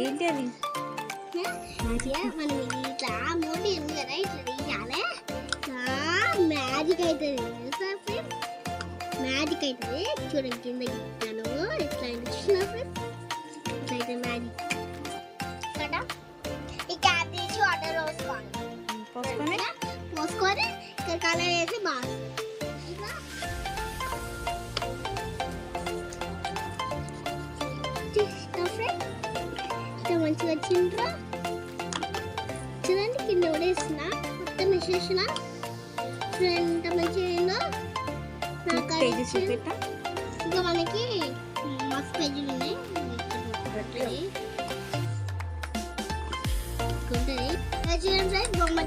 ఏంటి అది? మనం ఇట్లా మోటీ ఉంది కదా, ఇట్లా తీయాలి. మ్యాజిక్ అవుతుంది తెలుసా ఫ్రెండ్స్, మ్యాజిక్ అవుతుంది. చూడండి కింద గీస్తాను ఎట్లా చూసిన ఫ్రెండ్స్, ఇట్లా అయితే మ్యాజిక్ కదా. ఈ క్యాప్ తీసి వాటర్ పోసుకొని ఇక్కడ కలర్ వేసి బాగా మంచిగా వచ్చిండ్రా. చూడండి కింద ఉడేసిన మొత్తం వేసేసిన. ఎంత మంచిగా ఇంకా మనకి మస్తు పేజీలు ఉన్నాయి. చూడండి బొమ్మ